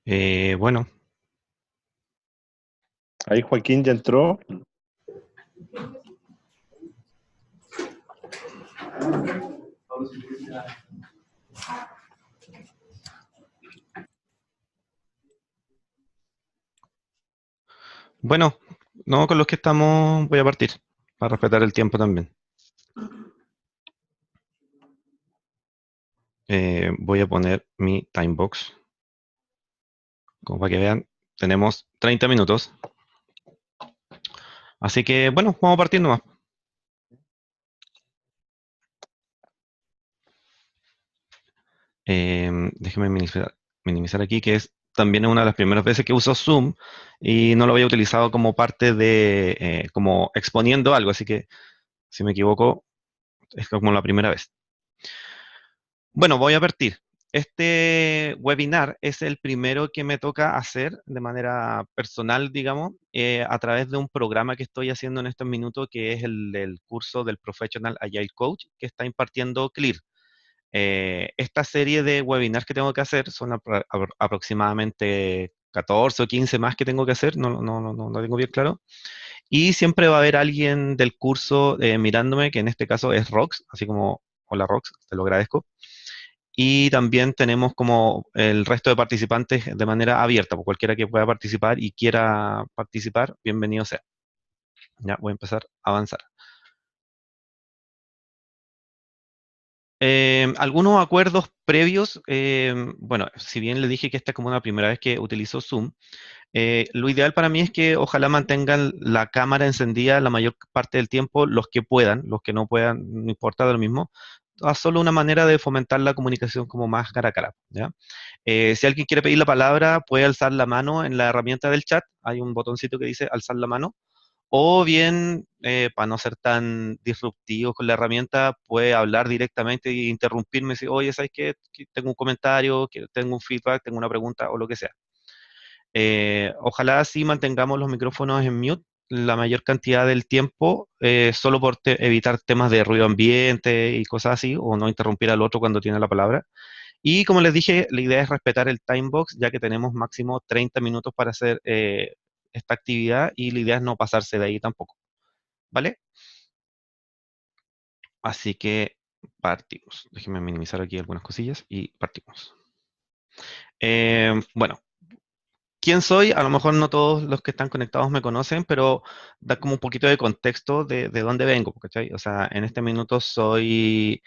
Bueno, Ahí Joaquín ya entró. bueno, no con los que estamos voy a partir, para respetar el tiempo también. Voy a poner mi timebox, como para que vean, tenemos 30 minutos. Así que, bueno, vamos a partir nomás. Déjeme minimizar aquí, que es también una de las primeras veces que uso Zoom y no lo había utilizado como parte de, como exponiendo algo, así que si me equivoco, es como la primera vez. Bueno, voy a partir. Este webinar es el primero que me toca hacer de manera personal, digamos, a través de un programa que estoy haciendo en estos minutos, que es el curso del Professional Agile Coach que está impartiendo Clear. Esta serie de webinars que tengo que hacer son aproximadamente 14 o 15 más que tengo que hacer, no tengo bien claro. Y siempre va a haber alguien del curso mirándome, que en este caso es Rox, así como, hola Rox, te lo agradezco. Y también tenemos como el resto de participantes de manera abierta, por cualquiera que pueda participar y quiera participar, bienvenido sea. Ya voy a empezar a avanzar. Algunos acuerdos previos, bueno, si bien le dije que esta es como una primera vez que utilizo Zoom, lo ideal para mí es que ojalá mantengan la cámara encendida la mayor parte del tiempo, los que puedan, los que no puedan, no importa de lo mismo. Es solo una manera de fomentar la comunicación como más cara a cara, ¿ya? Si alguien quiere pedir la palabra, puede alzar la mano en la herramienta del chat. Hay un botoncito que dice alzar la mano. O bien, para no ser tan disruptivo con la herramienta, puede hablar directamente e interrumpirme si, oye, ¿sabes qué? Que tengo un comentario, que tengo un feedback, tengo una pregunta o lo que sea. Ojalá sí mantengamos los micrófonos en mute la mayor cantidad del tiempo, solo por evitar temas de ruido ambiente y cosas así, o no interrumpir al otro cuando tiene la palabra. Y como les dije, la idea es respetar el time box, ya que tenemos máximo 30 minutos para hacer esta actividad y la idea es no pasarse de ahí tampoco. ¿Vale? Así que partimos. Déjenme minimizar aquí algunas cosillas y partimos. Bueno, ¿quién soy? A lo mejor no todos los que están conectados me conocen, pero da como un poquito de contexto de dónde vengo, ¿cachai? O sea, en este minuto soy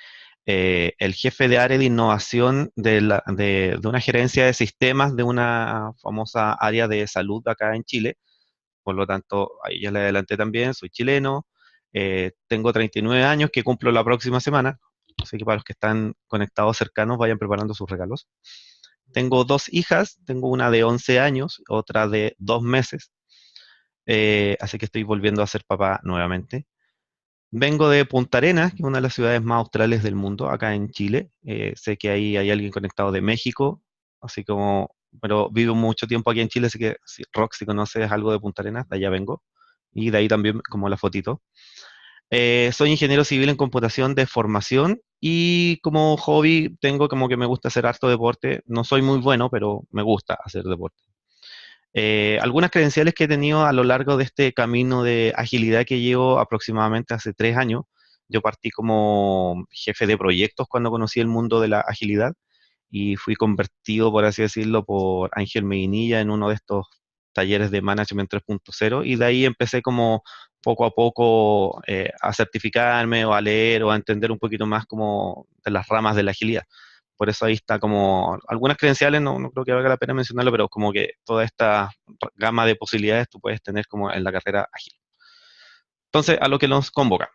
el jefe de área de innovación de una gerencia de sistemas de una famosa área de salud acá en Chile. Por lo tanto, ahí ya le adelanté también, soy chileno, tengo 39 años que cumplo la próxima semana, así que para los que están conectados cercanos vayan preparando sus regalos. Tengo dos hijas, tengo una de 11 años, otra de 2 meses, así que estoy volviendo a ser papá nuevamente. Vengo de Punta Arenas, que es una de las ciudades más australes del mundo, acá en Chile. Sé que ahí hay alguien conectado de México, así como, pero vivo mucho tiempo aquí en Chile, así que si, Rock, si conoces algo de Punta Arenas, de allá vengo. Y de ahí también como la fotito. Soy ingeniero civil en computación de formación y como hobby tengo como que me gusta hacer harto deporte. No soy muy bueno, pero me gusta hacer deporte. Algunas credenciales que he tenido a lo largo de este camino de agilidad que llevo aproximadamente hace 3 años. Yo partí como jefe de proyectos cuando conocí el mundo de la agilidad y fui convertido, por así decirlo, por Ángel Medinilla en uno de estos talleres de Management 3.0 y de ahí empecé como poco a poco a certificarme o a leer o a entender un poquito más como de las ramas de la agilidad. Por eso ahí está como algunas credenciales, no creo que valga la pena mencionarlo, pero como que toda esta gama de posibilidades tú puedes tener como en la carrera ágil. Entonces, a lo que nos convoca,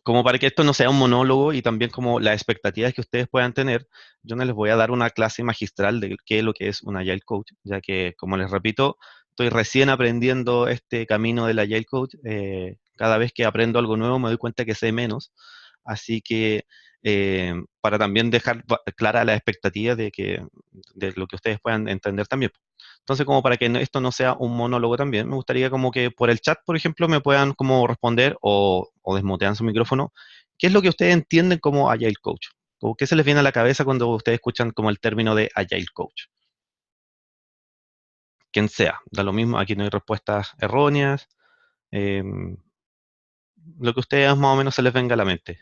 como para que esto no sea un monólogo y también como las expectativas que ustedes puedan tener, yo no les voy a dar una clase magistral de qué es lo que es un Agile Coach, ya que, como les repito, estoy recién aprendiendo este camino del Agile Coach. Cada vez que aprendo algo nuevo me doy cuenta que sé menos, así que para también dejar clara la expectativa de lo que ustedes puedan entender también. Entonces, como para que esto no sea un monólogo también, me gustaría como que por el chat, por ejemplo, me puedan como responder o desmutean su micrófono. ¿Qué es lo que ustedes entienden como Agile Coach? ¿O qué se les viene a la cabeza cuando ustedes escuchan como el término de Agile Coach? quien sea. Da lo mismo, aquí no hay respuestas erróneas. em, lo que a ustedes más o menos se les venga a la mente.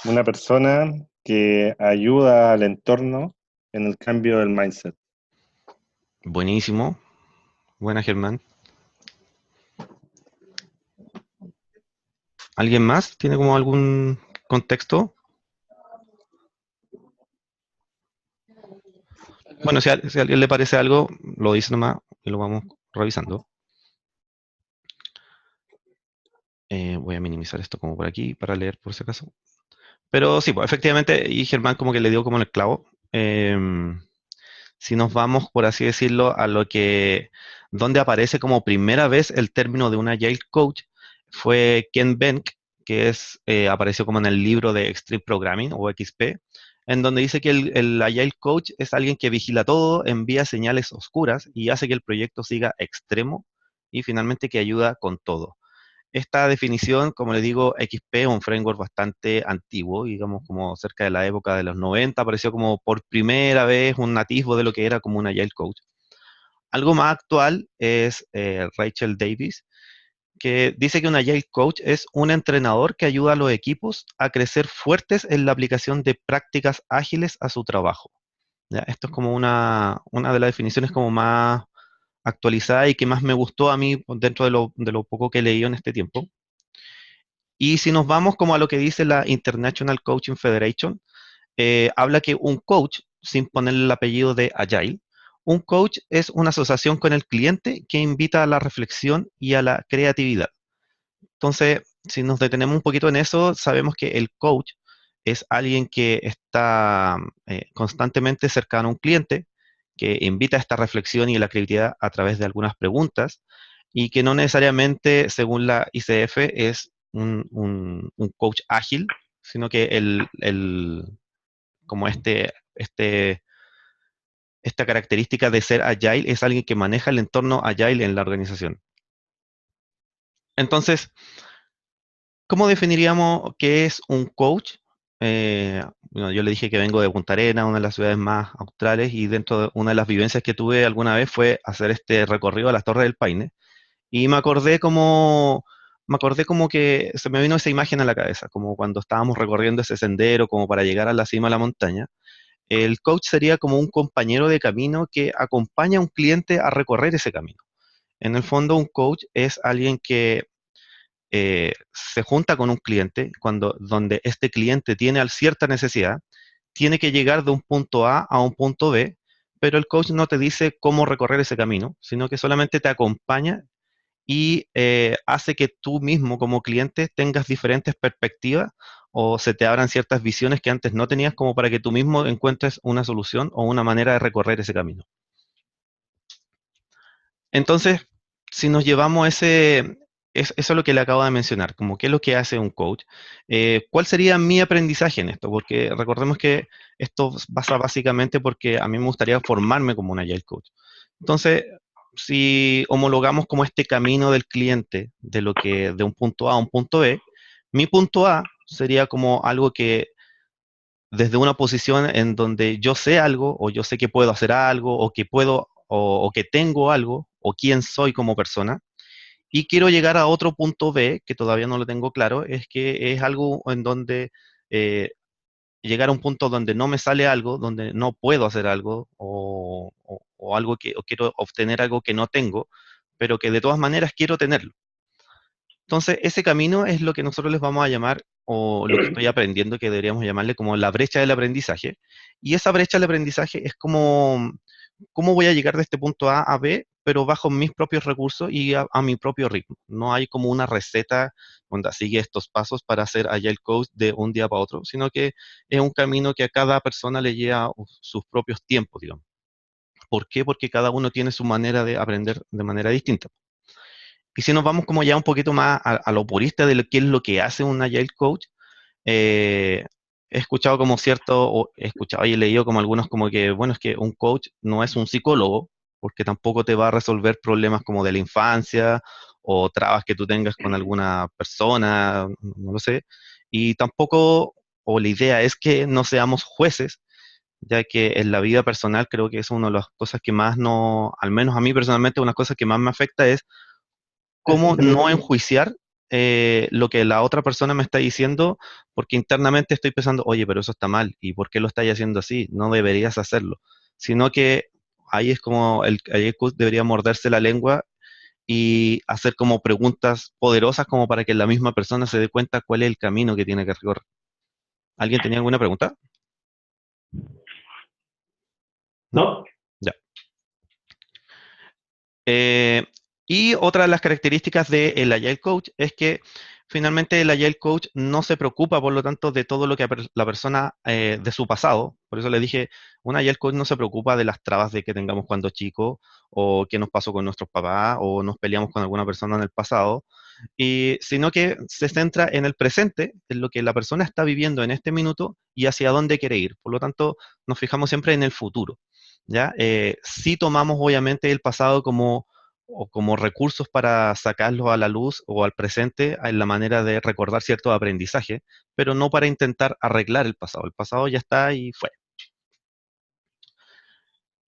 Una persona que ayuda al entorno en el cambio del mindset. Buenísimo. Buena, Germán. ¿Alguien más? ¿Tiene como algún contexto? Bueno, si a alguien le parece algo, lo dice nomás y lo vamos revisando. Voy a minimizar esto como por aquí para leer por si acaso. Pero sí, pues efectivamente, y Germán como que le dio como en el clavo. Si nos vamos, por así decirlo, a lo que, donde aparece como primera vez el término de un Agile Coach, fue Ken Benck, que apareció como en el libro de Extreme Programming o XP, en donde dice que el Agile Coach es alguien que vigila todo, envía señales oscuras y hace que el proyecto siga extremo y finalmente que ayuda con todo. Esta definición, como le digo, XP es un framework bastante antiguo, digamos como cerca de la época de los 90, apareció como por primera vez un atisbo de lo que era como un Agile Coach. Algo más actual es Rachel Davis, que dice que un Agile Coach es un entrenador que ayuda a los equipos a crecer fuertes en la aplicación de prácticas ágiles a su trabajo. ¿Ya? Esto es como una de las definiciones como más actualizada y que más me gustó a mí dentro de lo poco que he leído en este tiempo. Y si nos vamos como a lo que dice la International Coaching Federation, habla que un coach, sin ponerle el apellido de Agile, un coach es una asociación con el cliente que invita a la reflexión y a la creatividad. Entonces, si nos detenemos un poquito en eso, sabemos que el coach es alguien que está constantemente cercano a un cliente, que invita a esta reflexión y a la creatividad a través de algunas preguntas, y que no necesariamente, según la ICF, es un coach ágil, sino que como esta característica de ser agile es alguien que maneja el entorno agile en la organización. Entonces, ¿cómo definiríamos qué es un coach? Bueno, yo le dije que vengo de Punta Arenas, una de las ciudades más australes, y dentro de una de las vivencias que tuve alguna vez fue hacer este recorrido a las Torres del Paine. Y me acordé como que se me vino esa imagen a la cabeza, como cuando estábamos recorriendo ese sendero, como para llegar a la cima de la montaña. El coach sería como un compañero de camino que acompaña a un cliente a recorrer ese camino. En el fondo, un coach es alguien que se junta con un cliente donde este cliente tiene cierta necesidad, tiene que llegar de un punto A un punto B, pero el coach no te dice cómo recorrer ese camino, sino que solamente te acompaña y hace que tú mismo como cliente tengas diferentes perspectivas o se te abran ciertas visiones que antes no tenías como para que tú mismo encuentres una solución o una manera de recorrer ese camino. Entonces, si nos llevamos eso es lo que le acabo de mencionar, como qué es lo que hace un coach, ¿cuál sería mi aprendizaje en esto? Porque recordemos que esto pasa básicamente porque a mí me gustaría formarme como un Agile Coach. Entonces, si homologamos como este camino del cliente de un punto A a un punto B, mi punto A sería como algo que desde una posición en donde yo sé algo, o yo sé que puedo hacer algo, o que puedo, o que tengo algo, o quién soy como persona, y quiero llegar a otro punto B, que todavía no lo tengo claro, es que es algo en donde llegar a un punto donde no me sale algo, donde no puedo hacer algo, o algo o quiero obtener algo que no tengo, pero que de todas maneras quiero tenerlo. Entonces, ese camino es lo que nosotros les vamos a llamar, o lo que estoy aprendiendo, que deberíamos llamarle como la brecha del aprendizaje. Y esa brecha del aprendizaje es como, cómo voy a llegar de este punto A B, pero bajo mis propios recursos y a mi propio ritmo. No hay como una receta donde sigue estos pasos para hacer Agile Coach de un día para otro, sino que es un camino que a cada persona le lleva sus propios tiempos, digamos. ¿Por qué? Porque cada uno tiene su manera de aprender de manera distinta. Y si nos vamos como ya un poquito más a lo purista de qué es lo que hace un Agile Coach, eh, he escuchado como o he escuchado y he leído como algunos como que, bueno, es que un coach no es un psicólogo, porque tampoco te va a resolver problemas como de la infancia o trabas que tú tengas con alguna persona, no lo sé. Y tampoco, o la idea es que no seamos jueces ya que en la vida personal creo que es una de las cosas que más no, al menos a mí personalmente, una cosa que más me afecta es cómo no enjuiciar lo que la otra persona me está diciendo, porque internamente estoy pensando, oye, pero eso está mal, ¿y por qué lo estás haciendo así? No deberías hacerlo. Sino que ahí es como el IQ debería morderse la lengua y hacer como preguntas poderosas como para que la misma persona se dé cuenta cuál es el camino que tiene que recorrer. ¿Alguien tenía alguna pregunta? ¿No? ¿No? Ya. Eh, y otra de las características del Agile Coach es que finalmente el Agile Coach no se preocupa, por lo tanto, de todo lo que la persona de su pasado. Por eso le dije, un Agile Coach no se preocupa de las trabas de que tengamos cuando chicos, o qué nos pasó con nuestros papás, o nos peleamos con alguna persona en el pasado, sino que se centra en el presente, en lo que la persona está viviendo en este minuto y hacia dónde quiere ir. Por lo tanto, nos fijamos siempre en el futuro. ¿Ya? Sí tomamos obviamente el pasado como recursos para sacarlos a la luz o al presente en la manera de recordar ciertos aprendizajes, pero no para intentar arreglar el pasado. El pasado ya está y fue.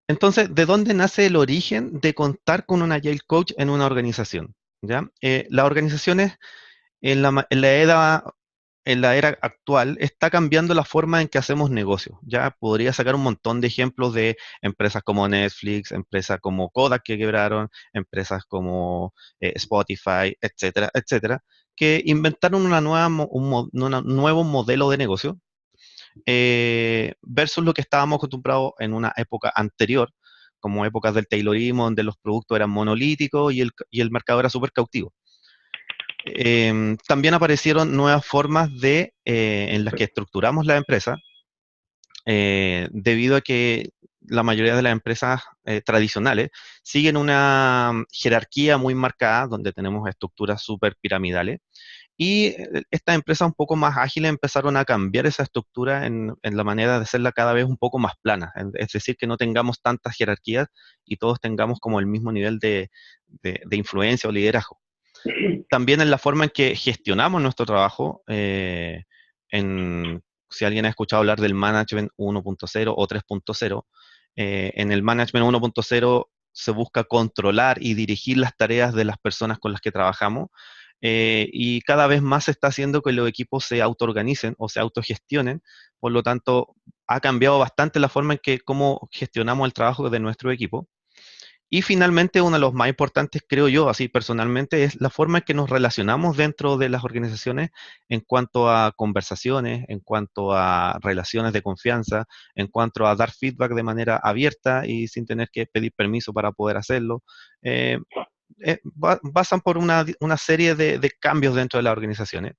Entonces, ¿de dónde nace el origen de contar con un Agile Coach en una organización? ¿Ya? Las organizaciones en la era actual está cambiando la forma en que hacemos negocios. Ya podría sacar un montón de ejemplos de empresas como Netflix, empresas como Kodak que quebraron, empresas como Spotify, etcétera, etcétera, que inventaron un nuevo modelo de negocio versus lo que estábamos acostumbrados en una época anterior, como épocas del Taylorismo, donde los productos eran monolíticos y el mercado era súper cautivo. También aparecieron nuevas formas en las que estructuramos la empresa, debido a que la mayoría de las empresas tradicionales siguen una jerarquía muy marcada, donde tenemos estructuras súper piramidales, y estas empresas un poco más ágiles empezaron a cambiar esa estructura en la manera de hacerla cada vez un poco más plana, es decir, que no tengamos tantas jerarquías y todos tengamos como el mismo nivel de influencia o liderazgo. También en la forma en que gestionamos nuestro trabajo. Si alguien ha escuchado hablar del Management 1.0 o 3.0, en el Management 1.0 se busca controlar y dirigir las tareas de las personas con las que trabajamos, y cada vez más se está haciendo que los equipos se autoorganicen o se autogestionen. Por lo tanto, ha cambiado bastante la forma en que cómo gestionamos el trabajo de nuestro equipo. Y finalmente, uno de los más importantes, creo yo, así personalmente, es la forma en que nos relacionamos dentro de las organizaciones en cuanto a conversaciones, en cuanto a relaciones de confianza, en cuanto a dar feedback de manera abierta y sin tener que pedir permiso para poder hacerlo. Eh, Pasan por una serie de cambios dentro de las organizaciones.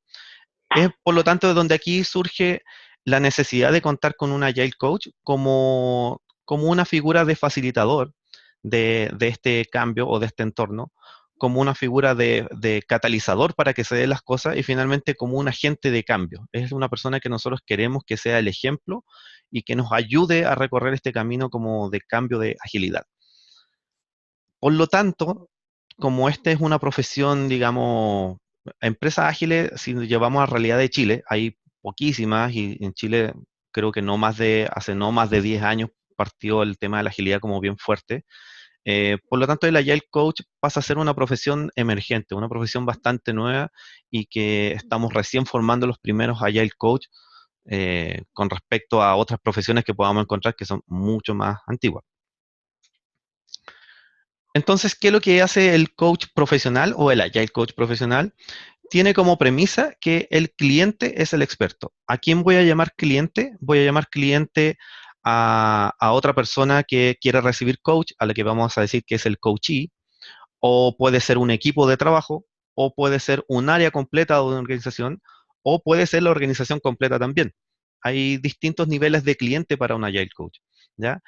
Es por lo tanto de donde aquí surge la necesidad de contar con un Agile Coach como una figura de facilitador de este cambio o de este entorno, como una figura de catalizador para que se den las cosas y finalmente como un agente de cambio. Es una persona que nosotros queremos que sea el ejemplo y que nos ayude a recorrer este camino como de cambio de agilidad. Por lo tanto, como esta es una profesión, digamos, empresas ágiles, si nos llevamos a la realidad de Chile, hay poquísimas y en Chile creo que hace no más de 10 años partió el tema de la agilidad como bien fuerte. Por lo tanto, el Agile Coach pasa a ser una profesión emergente, una profesión bastante nueva y que estamos recién formando los primeros Agile Coach con respecto a otras profesiones que podamos encontrar que son mucho más antiguas. Entonces, ¿qué es lo que hace el coach profesional o el Agile Coach profesional? Tiene como premisa que el cliente es el experto. ¿A quién voy a llamar cliente? Voy a llamar cliente a otra persona que quiera recibir coach, a la que vamos a decir que es el coachee, o puede ser un equipo de trabajo, o puede ser un área completa de una organización, o puede ser la organización completa también. Hay distintos niveles de cliente para un Agile Coach, ¿ya?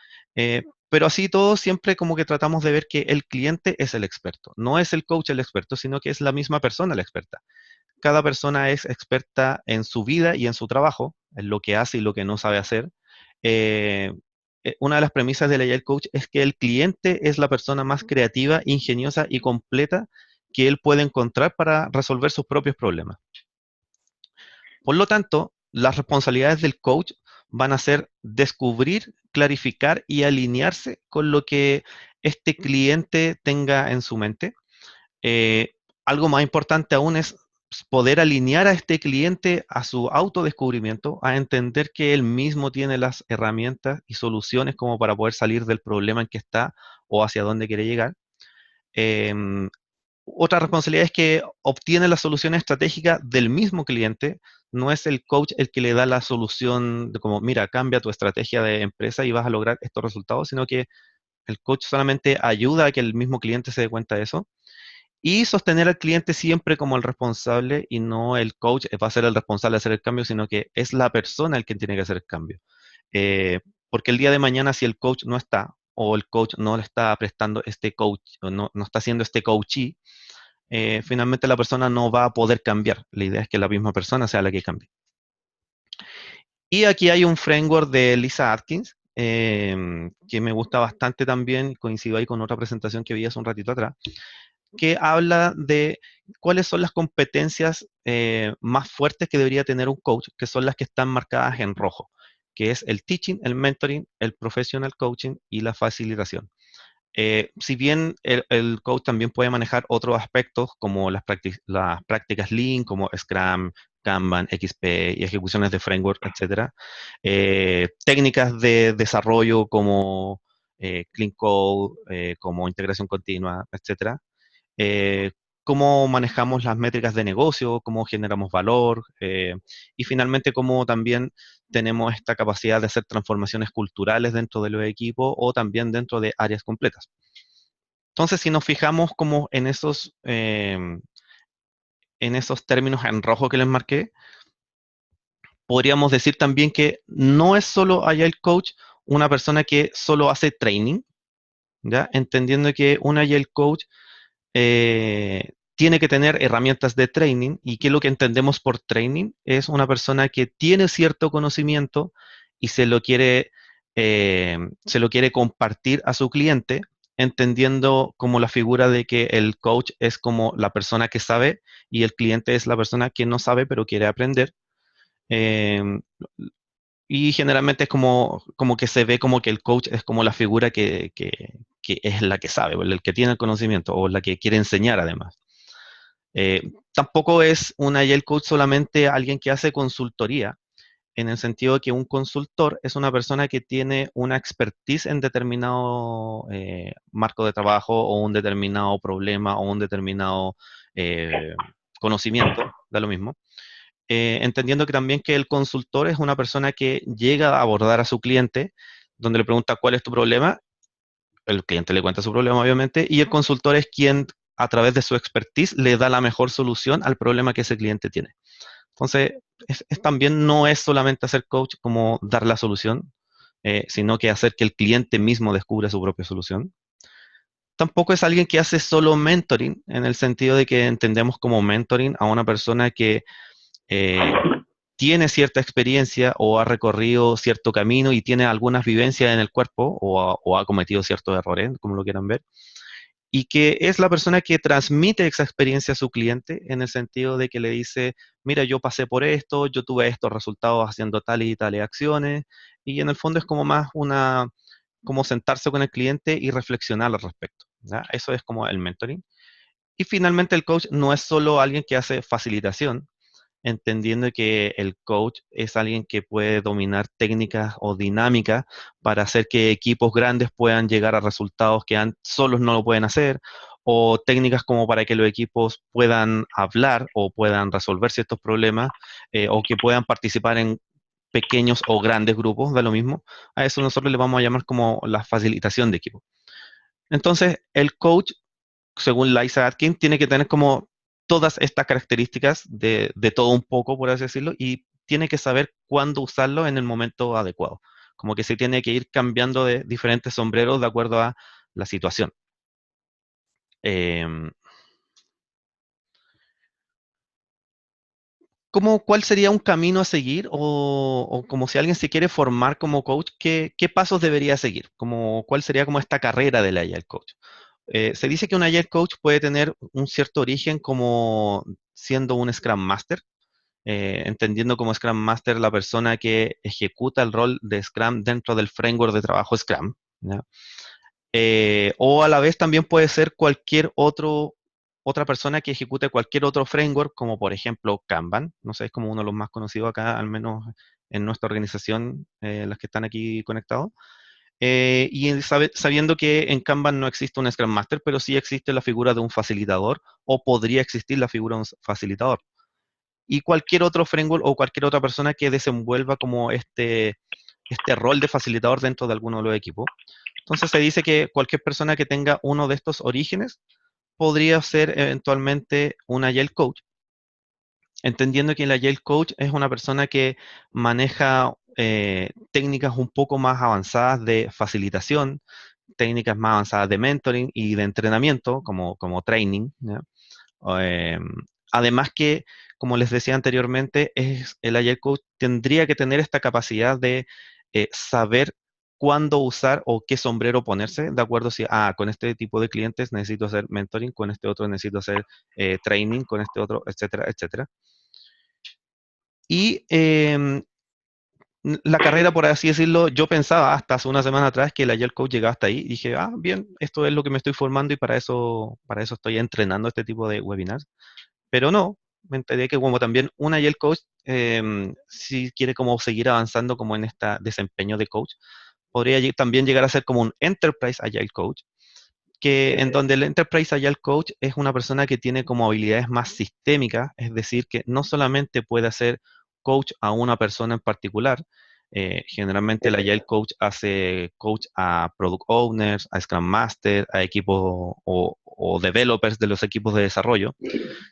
Pero así todo, siempre como que tratamos de ver que el cliente es el experto. No es el coach el experto, sino que es la misma persona la experta. Cada persona es experta en su vida y en su trabajo, en lo que hace y lo que no sabe hacer. Eh, una de las premisas del Agile Coach es que el cliente es la persona más creativa, ingeniosa y completa que él puede encontrar para resolver sus propios problemas. Por lo tanto, las responsabilidades del coach van a ser descubrir, clarificar y alinearse con lo que este cliente tenga en su mente. Eh, Algo más importante aún es poder alinear a este cliente a su autodescubrimiento, a entender que él mismo tiene las herramientas y soluciones como para poder salir del problema en que está o hacia dónde quiere llegar. Em, Otra responsabilidad es que obtiene las soluciones estratégicas del mismo cliente. No es el coach el que le da la solución de como, mira, cambia tu estrategia de empresa y vas a lograr estos resultados, sino que el coach solamente ayuda a que el mismo cliente se dé cuenta de eso. Y sostener al cliente siempre como el responsable y no el coach va a ser el responsable de hacer el cambio, sino que es la persona el que tiene que hacer el cambio. Porque el día de mañana si el coach no está o el coach no le está prestando este coach o no está haciendo este coachee, finalmente la persona no va a poder cambiar. La idea es que la misma persona sea la que cambie. Y aquí hay un framework de Lisa Atkins, que me gusta bastante también, coincido ahí con otra presentación que vi hace un ratito atrás, que habla de cuáles son las competencias más fuertes que debería tener un coach, que son las que están marcadas en rojo, que es el teaching, el mentoring, el professional coaching y la facilitación. Si bien el coach también puede manejar otros aspectos como las prácticas Lean, como Scrum, Kanban, XP y ejecuciones de framework, etcétera. Técnicas de desarrollo como Clean Code, como integración continua, etcétera. eh, Cómo manejamos las métricas de negocio, cómo generamos valor, y finalmente cómo también tenemos esta capacidad de hacer transformaciones culturales dentro de los equipos o también dentro de áreas completas. Entonces, si nos fijamos como en esos términos en rojo que les marqué, podríamos decir también que no es solo Agile Coach una persona que solo hace training, ¿ya? Entendiendo que un Agile Coach tiene que tener herramientas de training y que lo que entendemos por training es una persona que tiene cierto conocimiento y se lo quiere compartir a su cliente, entendiendo como la figura de que el coach es como la persona que sabe y el cliente es la persona que no sabe pero quiere aprender. Eh, y generalmente es como que se ve como que el coach es como la figura que es la que sabe, o el que tiene el conocimiento, o la que quiere enseñar además. Tampoco es un Agile Coach solamente alguien que hace consultoría, en el sentido de que un consultor es una persona que tiene una expertise en determinado marco de trabajo o un determinado problema o un determinado eh, conocimiento, da lo mismo. Entendiendo que también que el consultor es una persona que llega a abordar a su cliente, donde le pregunta cuál es tu problema, el cliente le cuenta su problema obviamente, y el consultor es quien a través de su expertise le da la mejor solución al problema que ese cliente tiene. Entonces, también no es solamente hacer coach como dar la solución, sino que hacer que el cliente mismo descubra su propia solución. Tampoco es alguien que hace solo mentoring, en el sentido de que entendemos como mentoring a una persona que eh, tiene cierta experiencia o ha recorrido cierto camino y tiene algunas vivencias en el cuerpo o ha cometido ciertos errores, como lo quieran ver, y que es la persona que transmite esa experiencia a su cliente en el sentido de que le dice, mira, yo pasé por esto, yo tuve estos resultados haciendo tales y tales acciones, y en el fondo es como más como sentarse con el cliente y reflexionar al respecto. ¿Ya? Eso es como el mentoring. Y finalmente el coach no es solo alguien que hace facilitación, entendiendo que el coach es alguien que puede dominar técnicas o dinámicas para hacer que equipos grandes puedan llegar a resultados que solos no lo pueden hacer, o técnicas como para que los equipos puedan hablar o puedan resolver ciertos problemas, o que puedan participar en pequeños o grandes grupos, da lo mismo. A eso nosotros le vamos a llamar como la facilitación de equipo. Entonces, el coach según Liza Atkins, tiene que tener como todas estas características de todo un poco, por así decirlo, y tiene que saber cuándo usarlo en el momento adecuado. Como que se tiene que ir cambiando de diferentes sombreros de acuerdo a la situación. Em, ¿Cuál sería un camino a seguir? O como si alguien se quiere formar como coach, ¿qué pasos debería seguir? ¿Cuál sería como esta carrera del Agile Coach? Se dice que un Agile Coach puede tener un cierto origen como siendo un Scrum Master, entendiendo como Scrum Master la persona que ejecuta el rol de Scrum dentro del framework de trabajo Scrum, ¿ya? O a la vez también puede ser otra persona que ejecute cualquier otro framework, como por ejemplo Kanban, no sé, es como uno de los más conocidos acá, al menos en nuestra organización, las que están aquí conectados. Sabiendo que en Kanban no existe un Scrum Master, pero sí existe la figura de un facilitador, o podría existir la figura de un facilitador. Y cualquier otro framework o cualquier otra persona que desenvuelva como este rol de facilitador dentro de alguno de los equipos. Entonces se dice que cualquier persona que tenga uno de estos orígenes podría ser eventualmente un Agile Coach, entendiendo que el Agile Coach es una persona que maneja técnicas un poco más avanzadas de facilitación, técnicas más avanzadas de mentoring y de entrenamiento, como training, ¿ya? Eh, Además que, como les decía anteriormente, el Agile Coach tendría que tener esta capacidad de saber cuándo usar o qué sombrero ponerse, de acuerdo si, con este tipo de clientes necesito hacer mentoring, con este otro necesito hacer training, con este otro, etcétera, etcétera. Y la carrera, por así decirlo, yo pensaba hasta hace una semana atrás que el Agile Coach llegaba hasta ahí. Y dije, bien, esto es lo que me estoy formando y para eso estoy entrenando este tipo de webinars. Pero no, me enteré que como también un Agile Coach, si quiere como seguir avanzando como en este desempeño de coach, podría también llegar a ser como un Enterprise Agile Coach, en donde el Enterprise Agile Coach es una persona que tiene como habilidades más sistémicas, es decir, que no solamente puede hacer coach a una persona en particular, generalmente el Agile Coach hace coach a Product Owners, a Scrum Master, a equipos o developers de los equipos de desarrollo,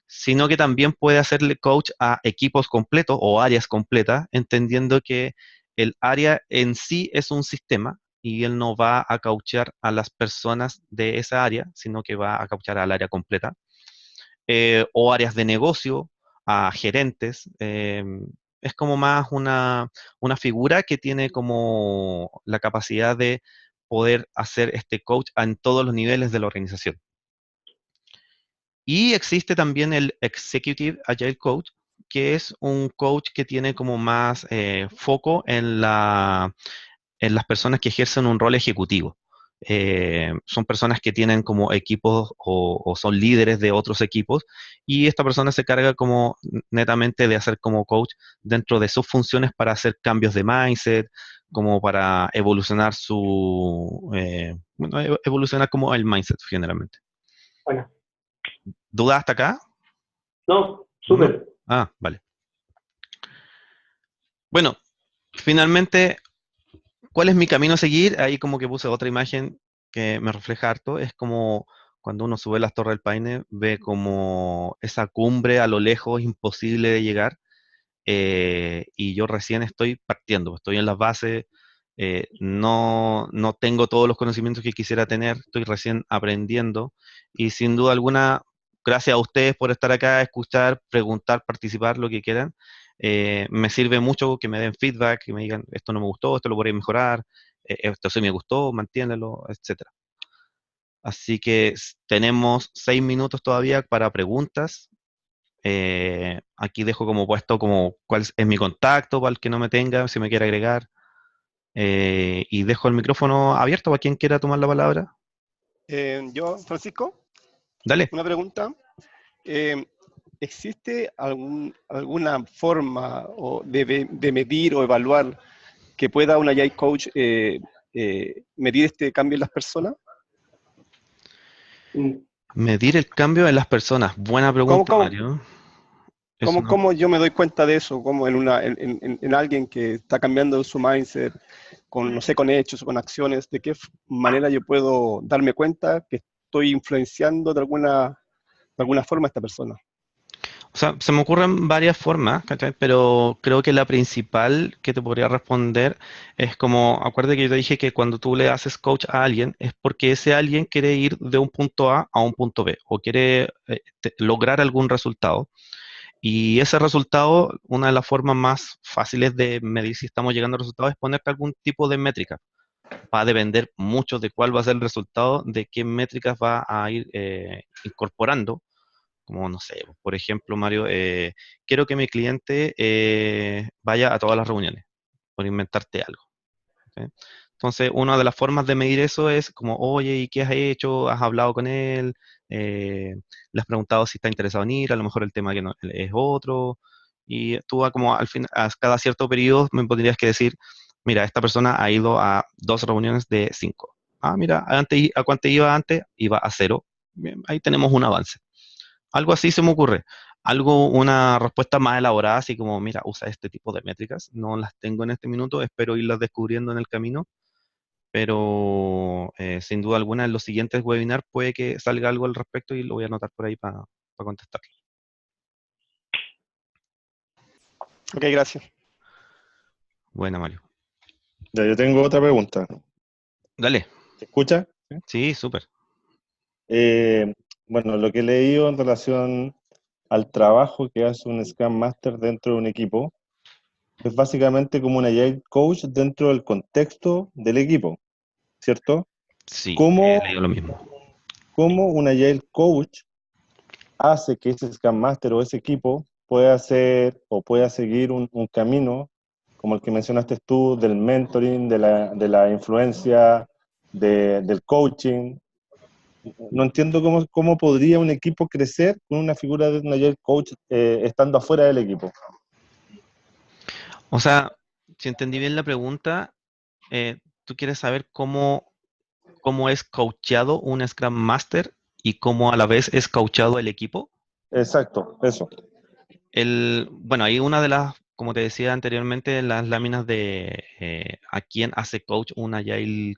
sino que también puede hacerle coach a equipos completos o áreas completas, entendiendo que el área en sí es un sistema y él no va a coachar a las personas de esa área, sino que va a coachar al área completa, o áreas de negocio, a gerentes. Es como más una figura que tiene como la capacidad de poder hacer este coach en todos los niveles de la organización. Y existe también el Executive Agile Coach, que es un coach que tiene como más foco en las personas que ejercen un rol ejecutivo. Son personas que tienen como equipos o son líderes de otros equipos y esta persona se carga como netamente de hacer como coach dentro de sus funciones para hacer cambios de mindset, como para evolucionar evolucionar como el mindset generalmente. Bueno, ¿Duda hasta acá? no, ¿No? súper. Vale. Bueno, finalmente, ¿cuál es mi camino a seguir? Ahí como que puse otra imagen que me refleja harto. Es como cuando uno sube las Torres del Paine, ve como esa cumbre a lo lejos, imposible de llegar. Y yo recién estoy partiendo, estoy en las bases, no tengo todos los conocimientos que quisiera tener, estoy recién aprendiendo y sin duda alguna, gracias a ustedes por estar acá, escuchar, preguntar, participar, lo que quieran. Me sirve mucho que me den feedback, que me digan esto no me gustó, esto lo podría mejorar, esto sí me gustó, manténelo, etcétera. Así que tenemos 6 minutos todavía para preguntas. Aquí dejo como puesto como cuál es mi contacto para el que no me tenga, si me quiere agregar. Y dejo el micrófono abierto para quien quiera tomar la palabra. Yo, Francisco, Dale. una pregunta. Eh, ¿Existe alguna forma de medir o evaluar que pueda un Agile Coach medir este cambio en las personas? Mm. Medir el cambio en las personas. Buena ¿Cómo, pregunta, cómo, Mario. Es cómo, una- cómo yo me doy cuenta de eso? ¿Cómo en alguien que está cambiando su mindset con, no sé, con hechos o con acciones? ¿De qué manera yo puedo darme cuenta que estoy influenciando de alguna forma a esta persona? O sea, se me ocurren varias formas, ¿cachai? Pero creo que la principal que te podría responder es como, acuérdate que yo te dije que cuando tú le haces coach a alguien es porque ese alguien quiere ir de un punto A un punto B o quiere lograr algún resultado. Y ese resultado, una de las formas más fáciles de medir si estamos llegando a resultados es ponerte algún tipo de métrica. Va a depender mucho de cuál va a ser el resultado, de qué métricas va a ir incorporando Como, no sé, por ejemplo, Mario, quiero que mi cliente vaya a todas las reuniones, por inventarte algo. ¿Sí? Entonces, una de las formas de medir eso es como, oye, ¿y qué has hecho? ¿Has hablado con él? Eh, ¿Le has preguntado si está interesado en ir? A lo mejor el tema que no, es otro. Y tú como al fin, a cada cierto periodo me podrías que decir, mira, esta persona ha ido a 2 reuniones de 5. Ah, mira, antes, ¿a cuánto iba antes? Iba a 0. Bien, ahí tenemos un avance. Algo así se me ocurre. Algo, una respuesta más elaborada, así como, mira, usa este tipo de métricas. No las tengo en este minuto, espero irlas descubriendo en el camino, pero sin duda alguna en los siguientes webinars puede que salga algo al respecto y lo voy a anotar por ahí para contestar. Ok, gracias. Buena, Mario. Ya, yo tengo otra pregunta. Dale. ¿Se escucha? Sí, súper. Eh, bueno, lo que he leído en relación al trabajo que hace un Scrum Master dentro de un equipo es básicamente como un Agile Coach dentro del contexto del equipo, ¿cierto? Sí, he ¿Cómo, leído lo mismo. cómo un Agile Coach hace que ese Scrum Master o ese equipo pueda hacer o pueda seguir un camino como el que mencionaste tú, del mentoring, de la influencia, del coaching? No entiendo cómo podría un equipo crecer con una figura de un agile coach estando afuera del equipo. O sea, si entendí bien la pregunta, tú quieres saber cómo es coacheado un Scrum Master y cómo a la vez es coacheado el equipo. Exacto, eso. Bueno, hay una de las, como te decía anteriormente, las láminas de a quién hace coach un agile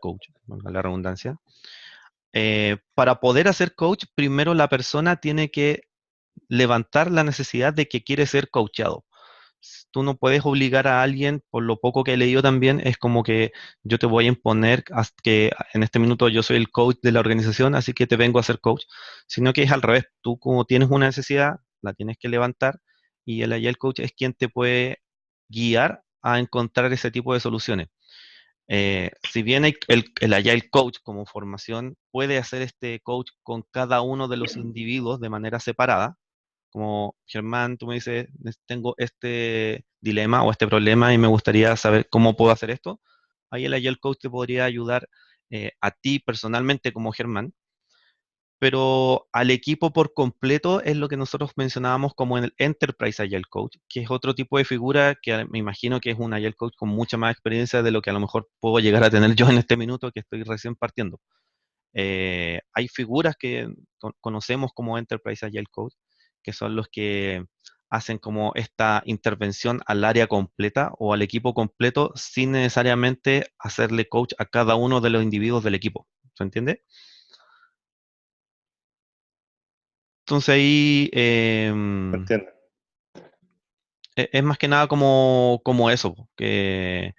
coach, valga la redundancia. Para poder hacer coach, primero la persona tiene que levantar la necesidad de que quiere ser coachado. Tú no puedes obligar a alguien, por lo poco que he leído también, es como que yo te voy a imponer que en este minuto yo soy el coach de la organización, así que te vengo a ser coach, sino que es al revés. Tú como tienes una necesidad, la tienes que levantar y el Agile Coach es quien te puede guiar a encontrar ese tipo de soluciones. Si bien el Agile Coach como formación puede hacer este coach con cada uno de los individuos de manera separada, como Germán, tú me dices, tengo este dilema o este problema y me gustaría saber cómo puedo hacer esto. Ahí el Agile Coach te podría ayudar a ti personalmente como Germán, pero al equipo por completo es lo que nosotros mencionábamos como en el Enterprise Agile Coach, que es otro tipo de figura que me imagino que es un Agile Coach con mucha más experiencia de lo que a lo mejor puedo llegar a tener yo en este minuto que estoy recién partiendo. Hay figuras que conocemos como Enterprise Agile Coach, que son los que hacen como esta intervención al área completa o al equipo completo sin necesariamente hacerle coach a cada uno de los individuos del equipo. ¿Se entiende? Entonces ahí ¿Me entiendes? es más que nada como eso, que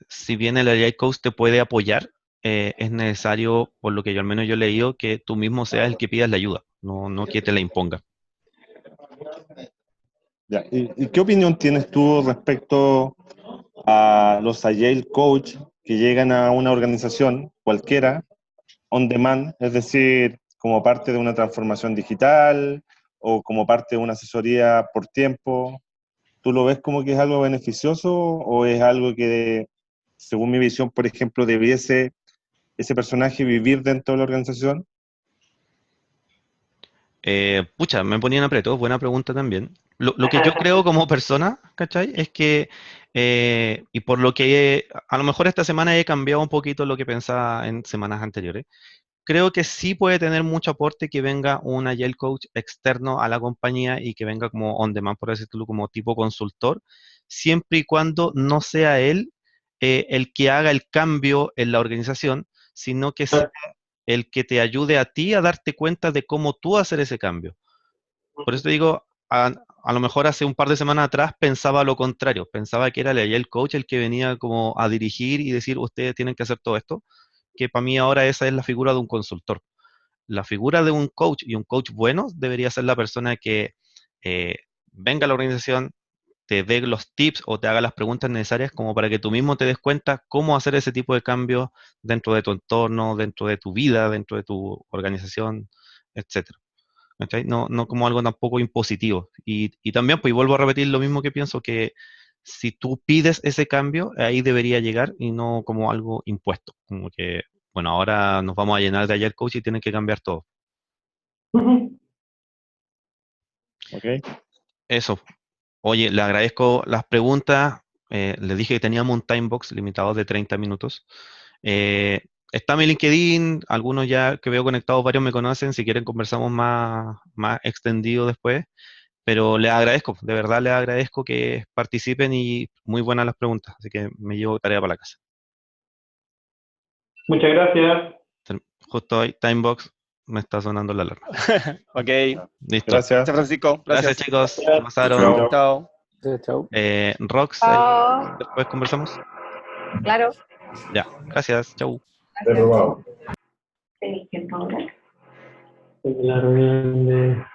si bien el Agile Coach te puede apoyar, es necesario, por lo que yo al menos yo he leído, que tú mismo seas el que pidas la ayuda, no que te la imponga. Ya. ¿Y qué opinión tienes tú respecto a los agile coach que llegan a una organización cualquiera, on demand, es decir, como parte de una transformación digital o como parte de una asesoría por tiempo? ¿Tú lo ves como que es algo beneficioso o es algo que, según mi visión, por ejemplo, debiese ese personaje vivir dentro de la organización? Pucha, me ponían aprieto, buena pregunta también. Lo que yo creo como persona, ¿cachai? Es que, y por lo que a lo mejor esta semana he cambiado un poquito lo que pensaba en semanas anteriores, creo que sí puede tener mucho aporte que venga un Agile Coach externo a la compañía y que venga como on demand, por decirlo, como tipo consultor, siempre y cuando no sea él el que haga el cambio en la organización, sino que sea el que te ayude a ti a darte cuenta de cómo tú hacer ese cambio. Por eso te digo, a lo mejor hace un par de semanas atrás pensaba lo contrario, pensaba que era el Agile Coach el que venía como a dirigir y decir, ustedes tienen que hacer todo esto, que para mí ahora esa es la figura de un consultor. La figura de un coach y un coach bueno debería ser la persona que eh, venga a la organización, te dé los tips o te haga las preguntas necesarias como para que tú mismo te des cuenta cómo hacer ese tipo de cambios dentro de tu entorno, dentro de tu vida, dentro de tu organización, etcétera. ¿cachai? No, no como algo tampoco impositivo. Y también, pues, y vuelvo a repetir lo mismo que pienso, que si tú pides ese cambio, ahí debería llegar y no como algo impuesto. Como que, bueno, ahora nos vamos a llenar de Agile Coach y tienen que cambiar todo. Ujú. ¿Ok? Eso. Oye, le agradezco las preguntas. Les dije que teníamos un time box limitado de 30 minutos. Está mi LinkedIn, algunos ya que veo conectados, varios me conocen. Si quieren, conversamos más extendido después. Pero les agradezco, de verdad les agradezco que participen y muy buenas las preguntas. Así que me llevo tarea para la casa. Muchas gracias. Justo hoy, time box, me está sonando la alarma. Ok. Listo. Gracias. Gracias, Francisco. Gracias, Gracias. chicos. Se Gracias. pasaron. Chao. Chao. Chao. Rox, ahí Chao. después conversamos. Claro. Ya, gracias. Chau. Gracias. En la reunión de